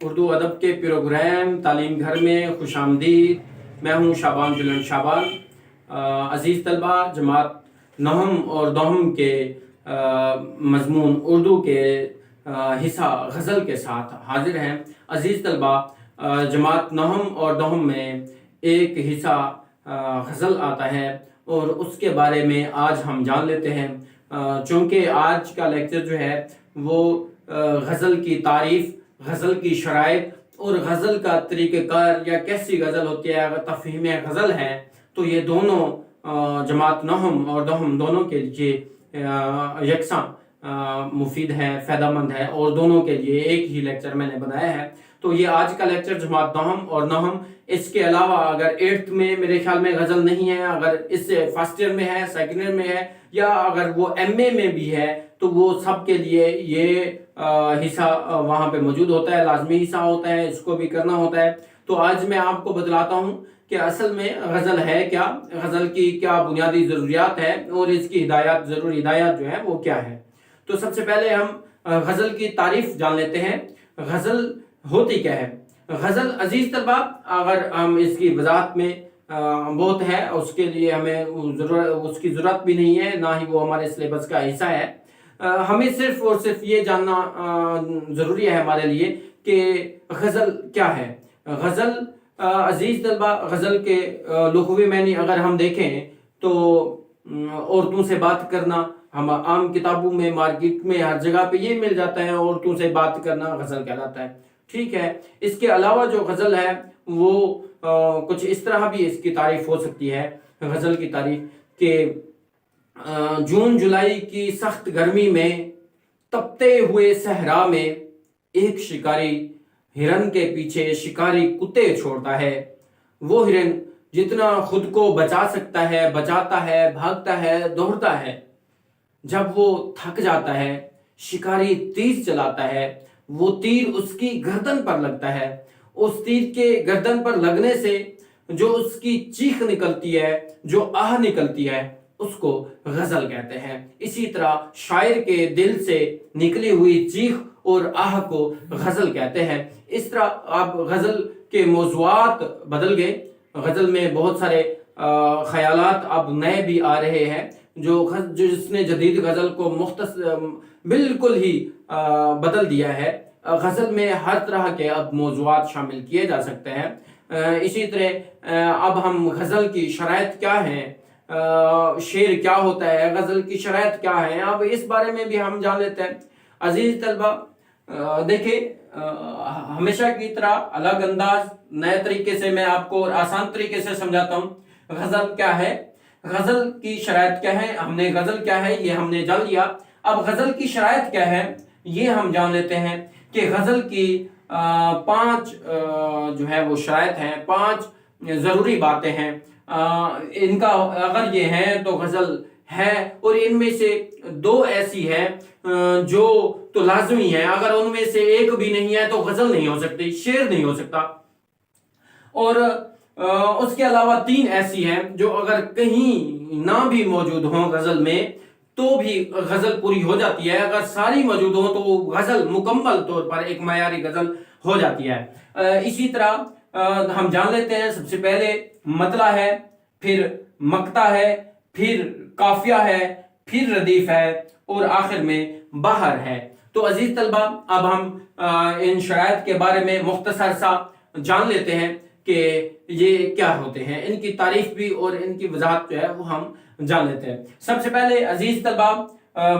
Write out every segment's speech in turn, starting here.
اردو ادب کے پروگرام تعلیم گھر میں خوش آمدید۔ میں ہوں شابان جلن شابان۔ عزیز طلبہ، جماعت نہم اور دوہم کے مضمون اردو کے حصہ غزل کے ساتھ حاضر ہیں۔ عزیز طلبہ، جماعت نہم اور دوہم میں ایک حصہ غزل آتا ہے اور اس کے بارے میں آج ہم جان لیتے ہیں۔ چونکہ آج کا لیکچر جو ہے وہ غزل کی تعریف، غزل کی شرائط اور غزل کا طریقہ کار یا کیسی غزل ہوتی ہے، اگر تفہیم غزل ہے تو یہ دونوں جماعت نہم اور دوہم دونوں کے لیے یکساں مفید ہے، فائدہ مند ہے، اور دونوں کے لیے ایک ہی لیکچر میں نے بنایا ہے۔ تو یہ آج کا لیکچر جماعت دوہم اور نہم۔ اس کے علاوہ اگر 8th میں میرے خیال میں غزل نہیں ہے، اگر اس سے فرسٹ ایئر میں ہے، سیکنڈ ایئر میں ہے، یا اگر وہ MA میں بھی ہے تو وہ سب کے لیے یہ حصہ وہاں پہ موجود ہوتا ہے، لازمی حصہ ہوتا ہے، اس کو بھی کرنا ہوتا ہے۔ تو آج میں آپ کو بتلاتا ہوں کہ اصل میں غزل ہے کیا، غزل کی کیا بنیادی ضروریات ہے اور اس کی ضروری ہدایات جو ہے وہ کیا ہے۔ تو سب سے پہلے ہم غزل کی تعریف جان لیتے ہیں۔ غزل ہوتی کیا ہے؟ غزل عزیز طلبہ، اگر ہم اس کی وضاحت میں بہت ہے، اس کے لیے ہمیں اس کی ضرورت بھی نہیں ہے، نہ ہی وہ ہمارے سلیبس کا حصہ ہے۔ ہمیں صرف اور صرف یہ جاننا ضروری ہے ہمارے لیے کہ غزل کیا ہے۔ غزل عزیز طلبہ، غزل کے لغوی معنی اگر ہم دیکھیں تو عورتوں سے بات کرنا، ہم عام کتابوں میں، مارکیٹ میں، ہر جگہ پہ یہ مل جاتا ہے، عورتوں سے بات کرنا غزل کہلاتا ہے، ٹھیک ہے۔ اس کے علاوہ جو غزل ہے وہ کچھ اس طرح بھی اس کی تعریف ہو سکتی ہے، غزل کی تعریف کہ جون جولائی کی سخت گرمی میں تپتے ہوئے صحرا میں ایک شکاری ہرن کے پیچھے شکاری کتے چھوڑتا ہے۔ وہ ہرن جتنا خود کو بچا سکتا ہے بچاتا ہے، بھاگتا ہے، دوڑتا ہے۔ جب وہ تھک جاتا ہے شکاری تیر چلاتا ہے، وہ تیر اس کی گردن پر لگتا ہے۔ اس تیر کے گردن پر لگنے سے جو اس کی چیخ نکلتی ہے، جو آہ نکلتی ہے، اس کو غزل کہتے ہیں۔ اسی طرح شاعر کے دل سے نکلی ہوئی چیخ اور آہ کو غزل کہتے ہیں۔ اس طرح اب غزل کے موضوعات بدل گئے، غزل میں بہت سارے خیالات اب نئے بھی آ رہے ہیں، جو جس نے جدید غزل کو بالکل ہی بدل دیا ہے۔ غزل میں ہر طرح کے اب موضوعات شامل کیے جا سکتے ہیں۔ اسی طرح اب ہم غزل کی شرائط کیا ہیں، شعر کیا ہوتا ہے، غزل کی شرائط کیا ہے، اب اس بارے میں بھی ہم جان لیتے ہیں۔ عزیز طلبہ، دیکھیں، ہمیشہ کی طرح الگ انداز، نئے طریقے سے میں آپ کو آسان طریقے سے سمجھاتا ہوں۔ غزل کیا ہے، غزل کی شرائط کیا ہے، ہم نے غزل کیا ہے یہ ہم نے جان لیا۔ اب غزل کی شرائط کیا ہے یہ ہم جان لیتے ہیں کہ غزل کی 5 جو ہے وہ شرائط ہیں، 5 ضروری باتیں ہیں۔ ان کا اگر یہ ہیں تو غزل ہے، اور ان میں سے 2 ایسی ہیں جو تو لازمی ہیں، اگر ان میں سے ایک بھی نہیں ہے تو غزل نہیں ہو سکتی، شعر نہیں ہو سکتا۔ اور اس کے علاوہ 3 ایسی ہیں جو اگر کہیں نہ بھی موجود ہوں غزل میں تو بھی غزل پوری ہو جاتی ہے، اگر ساری موجود ہوں تو وہ غزل مکمل طور پر ایک معیاری غزل ہو جاتی ہے۔ اسی طرح ہم جان لیتے ہیں، سب سے پہلے مطلع ہے، پھر مقطع ہے، پھر قافیہ ہے، پھر ردیف ہے، اور آخر میں بہر ہے۔ تو عزیز طلبہ، اب ہم ان شرائط کے بارے میں مختصر سا جان لیتے ہیں کہ یہ کیا ہوتے ہیں، ان کی تعریف بھی اور ان کی وضاحت جو ہے وہ ہم جان لیتے ہیں۔ سب سے پہلے عزیز طلبہ،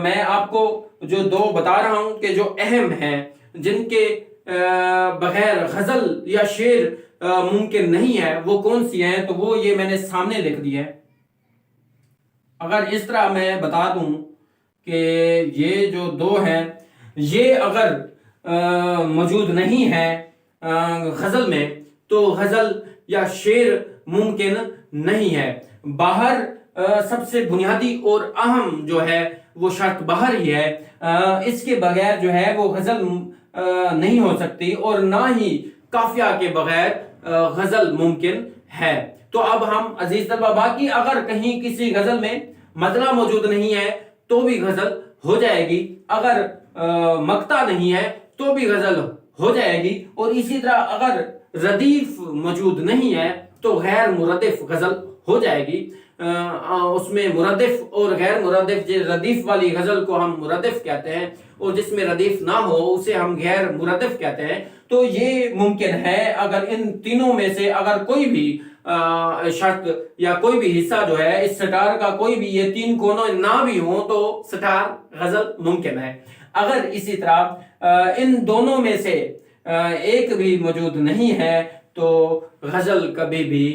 میں آپ کو جو 2 بتا رہا ہوں کہ جو اہم ہیں، جن کے بغیر غزل یا شعر ممکن نہیں ہے، وہ کون سی ہیں، تو وہ یہ میں نے سامنے لکھ دی ہے۔ اگر اس طرح میں بتا دوں کہ یہ جو 2 ہیں یہ اگر موجود نہیں ہے غزل میں تو غزل یا شعر ممکن نہیں ہے۔ بہر سب سے بنیادی اور اہم جو ہے وہ شرط بہر ہی ہے، اس کے بغیر جو ہے وہ غزل نہیں ہو سکتی، اور نہ ہی قافیہ کے بغیر غزل ممکن ہے۔ تو اب ہم عزیز طلبہ، باقی اگر کہیں کسی غزل میں مطلع موجود نہیں ہے تو بھی غزل ہو جائے گی، اگر مقطع نہیں ہے تو بھی غزل ہو جائے گی. اور اسی طرح اگر ردیف موجود نہیں ہے تو غیر مردف غزل ہو جائے گی. اس میں مردف اور غیر مردف، ردیف والی غزل کو ہم مردف کہتے ہیں اور جس میں ردیف نہ ہو اسے ہم غیر مردف کہتے ہیں. تو یہ ممکن ہے اگر ان تینوں میں سے اگر کوئی بھی شرط یا کوئی بھی حصہ جو ہے اس سٹار کا، کوئی بھی یہ تین کونوں نہ بھی ہوں تو سٹار غزل ممکن ہے. اگر اسی طرح ان دونوں میں سے ایک بھی موجود نہیں ہے تو غزل کبھی بھی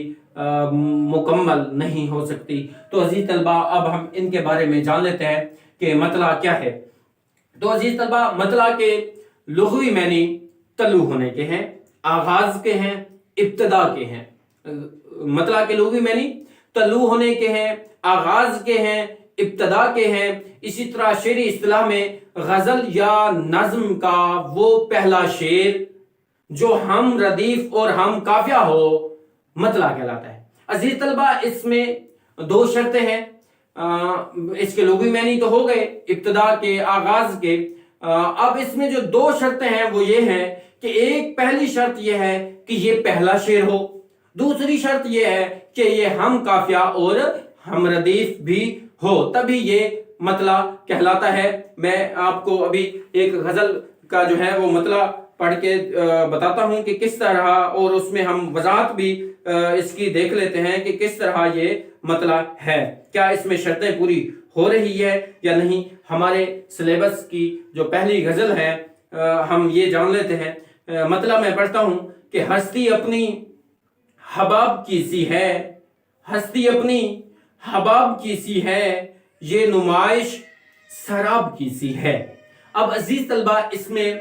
مکمل نہیں ہو سکتی. تو عزیز طلبہ اب ہم ان کے بارے میں جان لیتے ہیں کہ مطلع کیا ہے. تو عزیز طلبہ مطلع کے لغوی معنی طلوع ہونے کے ہیں، آغاز کے ہیں، ابتدا کے ہیں. مطلع کے لغوی معنی طلوع ہونے کے ہیں، آغاز کے ہیں، ابتدا کے ہیں. اسی طرح شعری اصطلاح میں غزل یا نظم کا وہ پہلا شعر جو ہم ردیف اور ہم قافیہ ہو مطلع کہلاتا ہے. عزیز طلبہ اس میں دو شرطیں ہیں. اس کے لغوی معنی تو ہو گئے ابتدا کے، آغاز کے. اب اس میں جو دو شرطیں ہیں وہ یہ ہیں کہ ایک پہلی شرط یہ ہے کہ یہ پہلا شعر ہو، دوسری شرط یہ ہے کہ یہ ہم قافیہ اور ہم ردیف بھی ہو، تبھی یہ مطلع کہلاتا ہے. میں آپ کو ابھی ایک غزل کا جو ہے وہ مطلع پڑھ کے بتاتا ہوں کہ کس طرح، اور اس میں ہم وضاحت بھی اس کی دیکھ لیتے ہیں کہ کس طرح یہ مطلع ہے، کیا اس میں شرطیں پوری ہو رہی ہے یا نہیں. ہمارے سلیبس کی جو پہلی غزل ہے ہم یہ جان لیتے ہیں. مطلع میں پڑھتا ہوں کہ ہستی اپنی حباب کی سی ہے، ہستی اپنی حباب کی سی ہے، یہ نمائش سراب کی سی ہے. اب عزیز طلبہ اس میں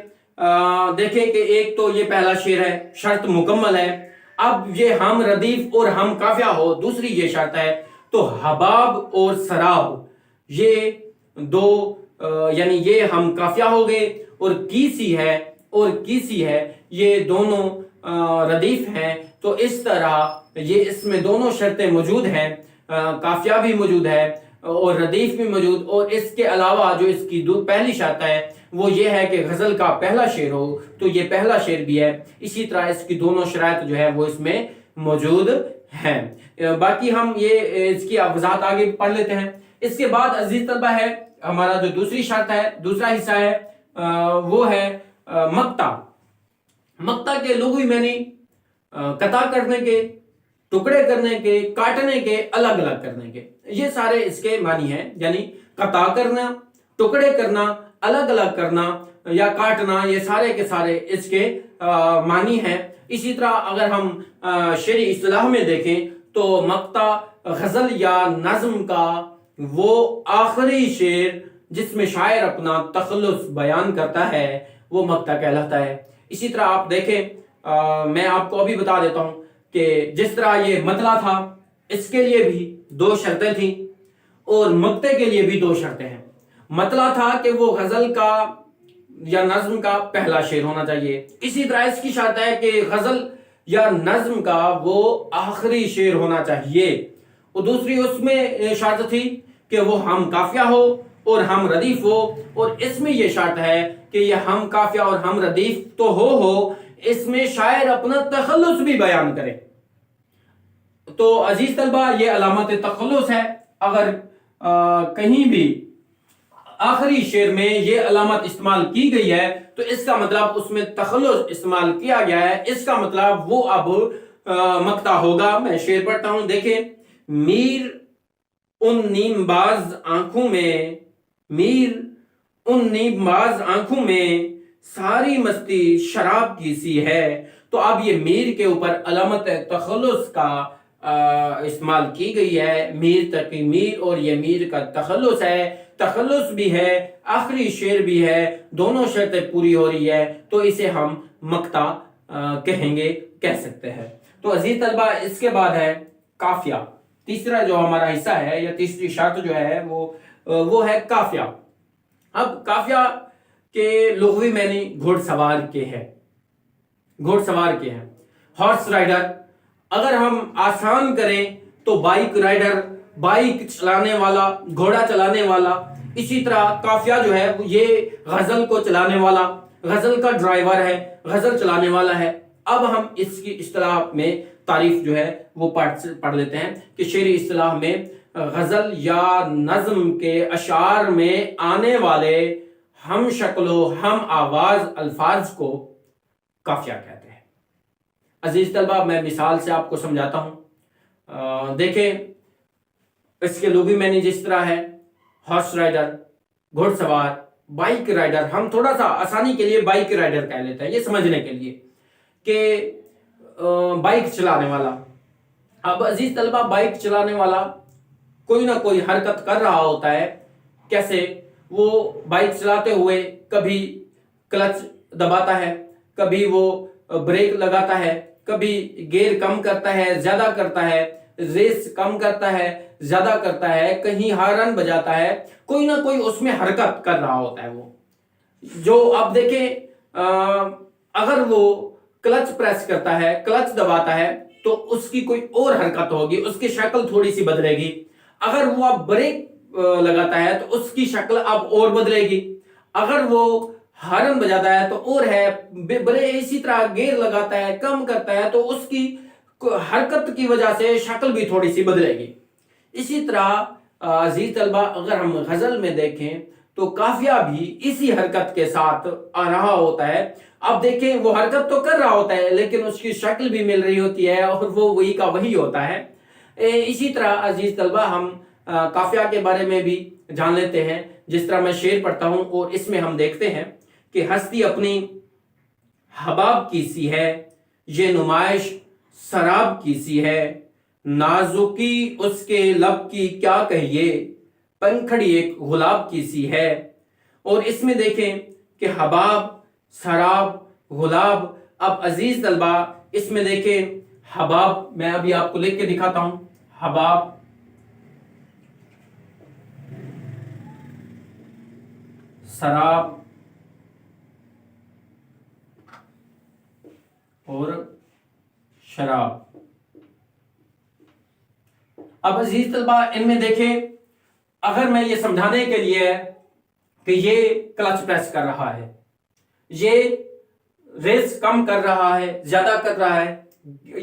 دیکھیں کہ ایک تو یہ پہلا شعر ہے، شرط مکمل ہے. اب یہ ہم ردیف اور ہم قافیہ ہو، دوسری یہ شرط ہے. تو حباب اور سراب یہ دو یعنی یہ ہم قافیہ ہو گئے، اور کیسی ہے اور کیسی ہے یہ دونوں ردیف ہیں. تو اس طرح یہ اس میں دونوں شرطیں موجود ہیں، قافیہ بھی موجود ہے اور ردیف بھی موجود. اور اس کے علاوہ جو اس کی پہلی شرط ہے وہ یہ ہے کہ غزل کا پہلا شعر ہو، تو یہ پہلا شعر بھی ہے. اسی طرح اس کی دونوں شرائط جو ہے وہ اس میں موجود ہیں. باقی ہم یہ اس کی وضاحت آگے پڑھ لیتے ہیں. اس کے بعد عزیز طلبہ ہے ہمارا جو دوسری شرط ہے، دوسرا حصہ ہے وہ ہے مقطع. مقطع کے لغوی معنی قطع کرنے کے، ٹکڑے کرنے کے، کاٹنے کے، الگ الگ کرنے کے. یہ سارے اس کے معنی ہیں، یعنی قطع کرنا، ٹکڑے کرنا، الگ الگ کرنا یا کاٹنا، یہ سارے کے سارے اس کے معنی ہیں. اسی طرح اگر ہم شعری اصطلاح میں دیکھیں تو مقطع غزل یا نظم کا وہ آخری شعر جس میں شاعر اپنا تخلص بیان کرتا ہے وہ مقطع کہلاتا ہے. اسی طرح آپ دیکھیں میں آپ کو ابھی بتا دیتا ہوں کہ جس طرح یہ مطلع تھا اس کے لیے بھی دو شرطیں تھیں اور مقطع کے لیے بھی دو شرطیں ہیں. مطلع تھا کہ وہ غزل کا یا نظم کا پہلا شعر ہونا چاہیے. اسی طرح اس کی شرط ہے کہ غزل یا نظم کا وہ آخری شعر ہونا چاہیے. اور دوسری اس میں شرط تھی کہ وہ ہم قافیہ ہو اور ہم ردیف ہو. اور اس میں یہ شرط ہے کہ یہ ہم قافیہ اور ہم ردیف تو ہو اس میں شاعر اپنا تخلص بھی بیان کرے. تو عزیز طلبہ یہ علامت تخلص ہے. اگر کہیں بھی آخری شعر میں یہ علامت استعمال کی گئی ہے تو اس کا مطلب اس میں تخلص استعمال کیا گیا ہے. اس کا مطلب وہ اب مقطع ہوگا. میں شعر پڑھتا ہوں، دیکھیں. میر ان نیم باز آنکھوں میں، میر ان نیم باز آنکھوں میں ساری مستی شراب کی سی ہے. تو اب یہ میر کے اوپر علامت تخلص کا استعمال کی گئی ہے. میر تک میر، اور یہ میر کا تخلص ہے، تخلص بھی ہے، آخری شعر بھی ہے، دونوں شرطیں پوری ہو رہی ہے تو اسے ہم مقطع کہیں گے، کہہ سکتے ہیں. تو عزیز طلبہ اس کے بعد ہے قافیہ. تیسرا جو ہمارا حصہ ہے یا تیسری شرط جو ہے وہ ہے قافیہ. اب قافیہ کے لغوی معنی گھوڑ سوار کے ہے، گھوڑ سوار کے ہیں. ہارس رائڈر اگر ہم آسان کریں تو بائک رائڈر، بائک چلانے والا، گھوڑا چلانے والا. اسی طرح قافیہ جو ہے یہ غزل کو چلانے والا. غزل کا ڈرائیور ہے، غزل چلانے والا ہے۔ اب ہم اس کی اصطلاح میں تعریف جو ہے وہ پڑھ لیتے ہیں کہ شعری اصطلاح میں غزل یا نظم کے اشعار میں آنے والے ہم شکل و ہم آواز الفاظ کو قافیہ کہتے ہیں۔ عزیز طلبہ، میں مثال سے آپ کو سمجھاتا ہوں۔ دیکھیں اس کے لغوی معنی جس طرح ہے ہارس رائڈر، گھوڑ سوار، بائک رائڈر، ہم تھوڑا سا آسانی کے لیے بائک رائڈر کہہ لیتے ہیں یہ سمجھنے کے لیے کہ بائک چلانے والا۔ اب عزیز طلبہ، بائک چلانے والا کوئی نہ کوئی حرکت کر رہا ہوتا ہے۔ کیسے؟ وہ بائک چلاتے ہوئے کبھی کلچ دباتا ہے، کبھی وہ بریک لگاتا ہے، کبھی گیئر کم کرتا ہے، زیادہ کرتا ہے، ریس کم کرتا ہے، زیادہ کرتا ہے، کہیں ہارن بجاتا ہے، کوئی نہ کوئی اس میں حرکت کر رہا ہوتا ہے وہ جو اب دیکھیں اگر وہ کلچ پریس کرتا ہے، کلچ دباتا ہے تو اس کی کوئی اور حرکت ہوگی، اس کی شکل تھوڑی سی بدلے گی۔ اگر وہ اب بریک لگاتا ہے تو اس کی شکل اب اور بدلے گی۔ اگر وہ ہارن بجاتا ہے تو اور ہے، اسی طرح گیئر لگاتا ہے، کم کرتا ہے تو اس کی حرکت کی وجہ سے شکل بھی تھوڑی سی بدلے گی۔ اسی طرح عزیز طلبہ، اگر ہم غزل میں دیکھیں تو قافیہ بھی اسی حرکت کے ساتھ آ رہا ہوتا ہے۔ اب دیکھیں وہ حرکت تو کر رہا ہوتا ہے لیکن اس کی شکل بھی مل رہی ہوتی ہے اور وہ وہی کا وہی ہوتا ہے۔ اسی طرح عزیز طلبہ ہم قافیہ کے بارے میں بھی جان لیتے ہیں۔ جس طرح میں شعر پڑھتا ہوں اور اس میں ہم دیکھتے ہیں کہ ہستی اپنی حباب کی سی ہے، یہ نمائش سراب کی سی ہے، نازکی اس کے لب کی کیا کہیے، پنکھڑی ایک گلاب کی سی ہے۔ اور اس میں دیکھیں کہ حباب، سراب، گلاب۔ اب عزیز طلبہ اس میں دیکھیں حباب، میں ابھی آپ کو لکھ کے دکھاتا ہوں۔ حباب، سراب اور شراب۔ اب عزیز طلبہ ان میں دیکھیں، اگر میں یہ سمجھانے کے لیے کہ یہ کلچ پریس کر رہا ہے، یہ ریس کم کر رہا ہے، زیادہ کر رہا ہے،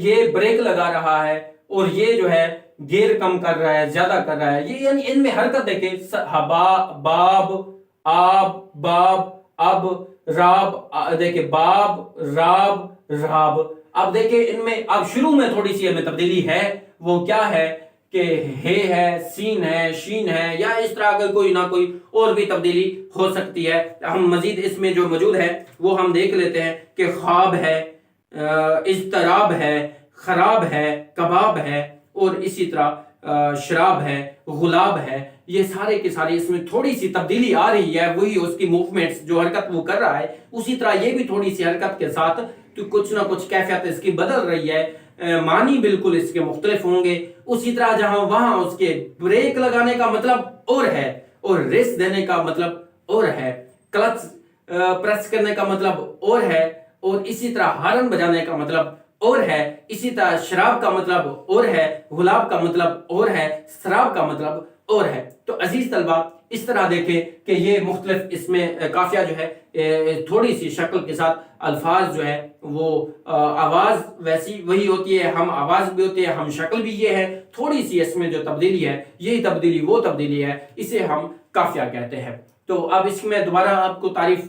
یہ بریک لگا رہا ہے اور یہ جو ہے گیئر کم کر رہا ہے، زیادہ کر رہا ہے، یہ یعنی ان میں حرکت دیکھیں، باب، آب، باب، اب، راب، دیکھیں باب، راب، راب۔ اب دیکھیں ان میں اب شروع میں تھوڑی سی ہمیں تبدیلی ہے، وہ کیا ہے کہ ہے، سین ہے، شین ہے، یا اس طرح کا کوئی نہ کوئی اور بھی تبدیلی ہو سکتی ہے۔ ہم مزید اس میں جو موجود ہے وہ ہم دیکھ لیتے ہیں کہ خواب ہے، اضطراب ہے، خراب ہے، کباب ہے، اور اسی طرح شراب ہے، غلاب ہے۔ یہ سارے کے سارے اس میں تھوڑی سی تبدیلی آ رہی ہے، وہی اس کی موومنٹس جو حرکت وہ کر رہا ہے اسی طرح یہ بھی تھوڑی سی حرکت کے ساتھ تو کچھ نہ کچھ کیفیت اس کی بدل رہی ہے، معنی بالکل اس کے مختلف ہوں گے۔ اسی طرح جہاں وہاں اس کے بریک لگانے کا مطلب اور ہے اور ریس دینے کا مطلب اور ہے، کلچ پریس کرنے کا مطلب اور ہے، اور اسی طرح ہارن بجانے کا مطلب اور ہے، اسی طرح شراب کا مطلب اور ہے، غلاب کا مطلب اور ہے، سراب کا مطلب اور ہے۔ تو عزیز طلبہ اس طرح دیکھیں کہ یہ مختلف اس میں قافیہ جو ہے تھوڑی سی شکل کے ساتھ الفاظ جو ہے وہ آواز ویسی وہی ہوتی ہے، ہم آواز بھی ہوتی ہے، ہم شکل بھی یہ ہے، تھوڑی سی اس میں جو تبدیلی ہے یہی تبدیلی وہ تبدیلی ہے، اسے ہم قافیہ کہتے ہیں۔ تو اب اس میں دوبارہ آپ کو تعریف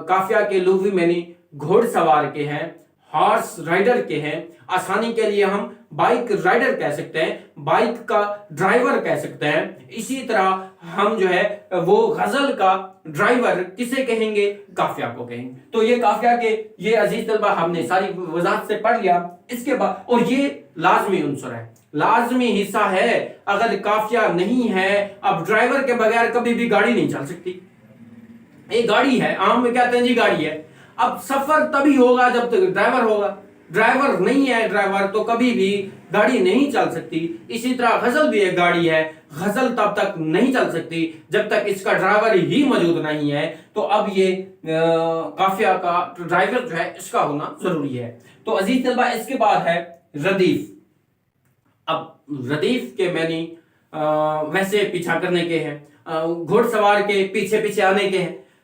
قافیہ کے لغوی معنی گھوڑ سوار کے ہیں، ہارس رائڈر کے ہیں، آسانی کے لیے ہم بائک رائڈر کہہ سکتے ہیں، بائک کا ڈرائیور کہہ سکتے ہیں۔ اسی طرح ہم جو ہے وہ غزل کا ڈرائیور کسے کہیں گے؟ قافیہ کو کہیں گے۔ تو یہ قافیہ کے یہ عزیز طلبہ ہم نے ساری وضاحت سے پڑھ لیا۔ اس کے بعد اور یہ لازمی عنصر ہے، لازمی حصہ ہے۔ اگر قافیہ نہیں ہے، اب ڈرائیور کے بغیر کبھی بھی گاڑی نہیں چل سکتی۔ ایک گاڑی ہے، عام میں کہتے ہیں جی گاڑی ہے، اب سفر تبھی ہوگا جب تک ڈرائیور ہوگا، ڈرائیور نہیں ہے ڈرائیور تو کبھی بھی گاڑی نہیں چل سکتی۔ اسی طرح غزل بھی ایک گاڑی ہے، غزل تب تک نہیں چل سکتی جب تک اس کا ڈرائیور ہی موجود نہیں ہے۔ تو اب یہ قافیہ کا ڈرائیور جو ہے اس کا ہونا ضروری ہے۔ تو عزیز طلبہ اس کے بعد ہے ردیف۔ اب ردیف کے معنی ویسے پیچھا کرنے کے ہیں، گھوڑ سوار کے پیچھے پیچھے آنے کے ہیں۔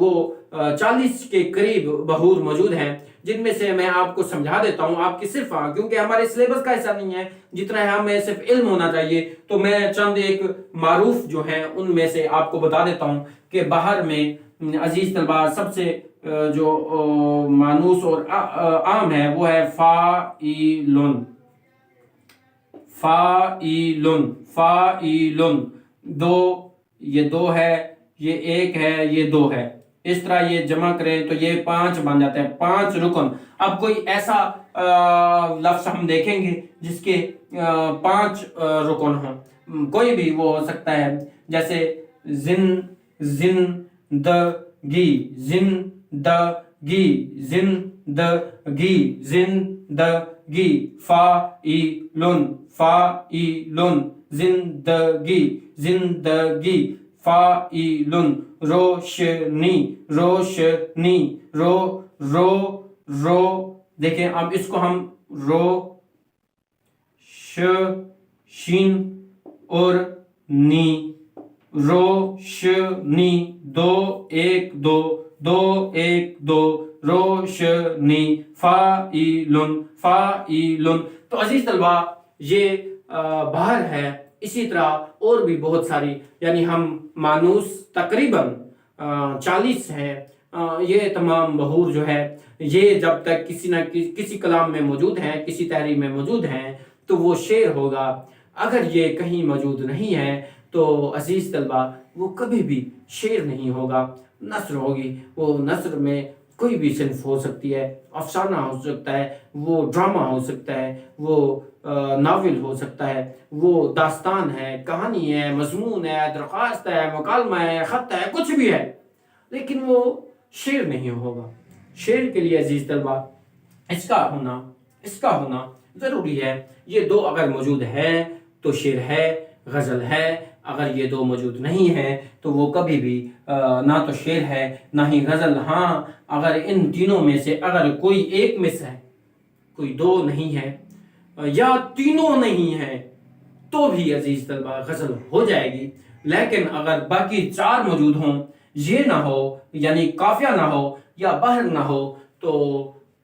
وہ 40 کے قریب بہور موجود ہیں، جن میں سے میں آپ کو سمجھا دیتا ہوں آپ کی صرف کیونکہ ہمارے سلیبس کا حصہ نہیں ہے جتنا ہے، ہمیں صرف علم ہونا چاہیے، تو میں چند ایک معروف جو ہیں ان میں سے آپ کو بتا دیتا ہوں کہ بہر میں عزیز طلبہ سب سے جو مانوس اور عام ہے وہ ہے فاعلن، فاعلن، فاعلن، دو، یہ دو ہے، یہ ایک ہے، یہ دو ہے، اس طرح یہ جمع کریں تو یہ 5 بن جاتے ہیں، 5 رکن۔ اب کوئی ایسا لفظ ہم دیکھیں گے جس کے 5 رکن ہوں، کوئی بھی وہ ہو سکتا ہے، جیسے زندگی، زندگی، زندگی، زندگی، فاعلن، فاعلن، زندگی، زندگی، فاعلن، روشنی، روشنی، رو، دیکھیں اب اس کو ہم شین اور نی، روشنی، 2 1 2 2 1 2، روشنی، فاعلن، فاعلن۔ تو عزیز طلبہ یہ بہر ہے، اسی طرح اور بھی بہت ساری، یعنی ہم مانوس تقریباً 40 ہیں، یہ تمام بہور جو ہے یہ جب تک کسی نہ کسی کلام میں موجود ہیں، کسی تحریر میں موجود ہیں تو وہ شعر ہوگا، اگر یہ کہیں موجود نہیں ہے تو عزیز طلبہ وہ کبھی بھی شعر نہیں ہوگا، نثر ہوگی۔ وہ نثر میں کوئی بھی صنف ہو سکتی ہے، افسانہ ہو سکتا ہے، وہ ڈرامہ ہو سکتا ہے، وہ ناول ہو سکتا ہے، وہ داستان ہے، کہانی ہے، مضمون ہے، درخواست ہے، مکالمہ ہے، خط ہے، کچھ بھی ہے، لیکن وہ شعر نہیں ہوگا۔ شعر کے لیے عزیز طلبہ اس کا ہونا ضروری ہے۔ یہ 2 اگر موجود ہے تو شعر ہے، غزل ہے، اگر یہ 2 موجود نہیں ہے تو وہ کبھی بھی نہ تو شعر ہے نہ ہی غزل۔ ہاں اگر ان تینوں میں سے اگر کوئی ایک مس ہے، کوئی 2 نہیں ہے یا تینوں نہیں ہے تو بھی عزیز طلبہ غزل ہو جائے گی، لیکن اگر باقی 4 موجود ہوں، یہ نہ ہو یعنی قافیہ نہ ہو یا بحر نہ ہو تو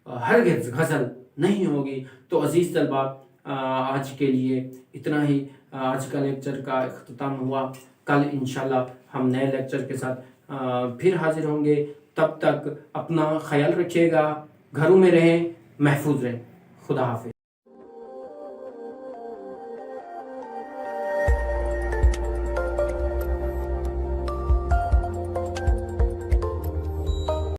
ہرگز غزل نہیں ہوگی۔ تو عزیز طلبہ آج کے لیے اتنا ہی، آج کا لیکچر کا اختتام ہوا، کل انشاءاللہ ہم نئے لیکچر کے ساتھ پھر حاضر ہوں گے، تب تک اپنا خیال رکھیے گا، گھروں میں رہیں، محفوظ رہیں، خدا حافظ۔